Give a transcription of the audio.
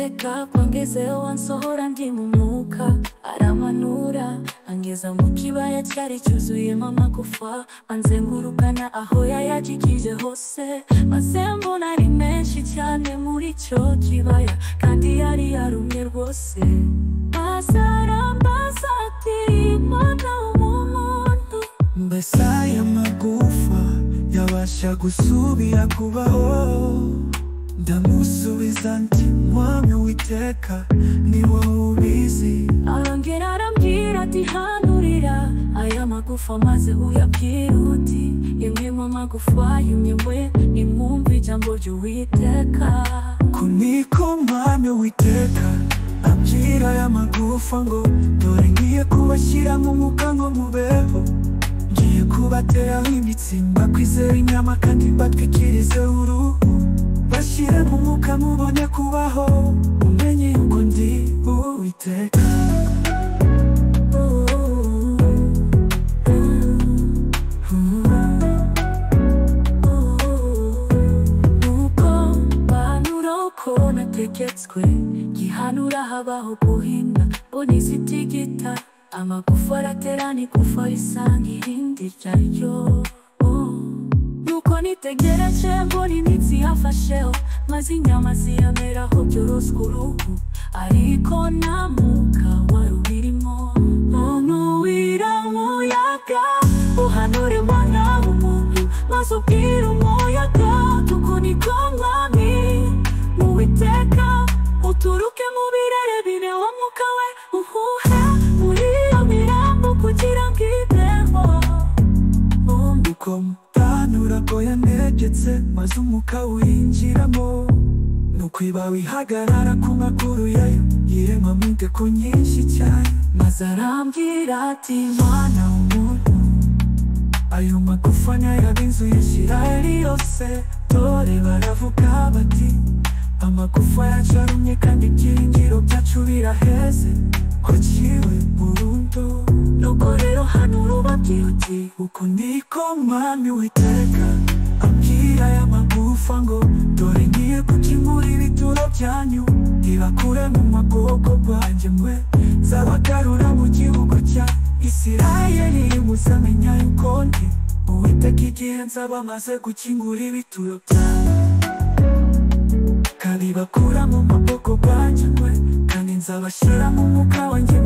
Uwiteka kwangezeho ansohora ndi mu mwuka, aramanura angeza mu kibaya cyari cyuzuyemo amagufa, anzengurukana aho yayajikije hose, maze mbona ari menshi cyane muri cyo kibaya, kandi yari yarumye rwose. Azarambaza ati Mana w'umuntu, mbese aya magufa yabasha gusubira kubaho? Ndamusubiza nti Mwami Uwiteka ni wowe ubizi. arongera arambwira ati hanurira aya magufa maze uyabwire uti yemwe mu magufa yumye mwe nimwumve ijambo ry'Uwiteka. Ko niko Mwami Uwiteka abwira aya magufa ngo dore ngiye kubashyira mu mwuka ngo mubeho, ngiye kubateraho imitsi mbakwizera inyama kandi mbatwikirize uruhu, bashyire mu mwuka mubone kubaho, umenye yuko ndi Uwiteka. Nuko mpanura uko nategetswe, gihanura habaho guhinda mbona izitigita, amagufa araterana igufa risanga irindi ryaryo. Nuko nitegereje mbona imitsi yafasheho, maze inyama ziyameraho byoroswa uruhu, ariko nta mwuka wari ubirimo. Muntu w'iramuyaga uhanure Mwana w'umuntu, maze ubwire umuyaga uku niko Mwami Uwiteka, uturuke mu birere bine wa mwuka we uhuhe muri iyo mirambo kugira ngo ibeho. Nuko mutanura ko yantegetse maze umwuka winjiramo, nuko iba wihagarara ku maguru yayo yiremamo inteko nyinshi cyane. Maze arambwira ati Mwana w'umuntu, ayo magufa ni ay'ab'inzu ya Isirayeli yose. Dore baravuga bati amagufa yacu arumye kandi ibyiringiro byacu biraheze, ko ciwe burundu. nuko rero hanura ubabwire uti Uko niko Mwami Uwiteka abwira aya magufa ngo dore ngiye gukingura ibituro byanyu, ibakure mu maboko bwanjye, mwe nzabagarura mu gihugu cya Isirayeli. Muzamenya yuko ndi Uwiteka igihe nzaba maze gukingura ibituro byanyu, kandi bakura mu maboko bwanjye, mwe kandi nzabashyira mu mwuka wanjye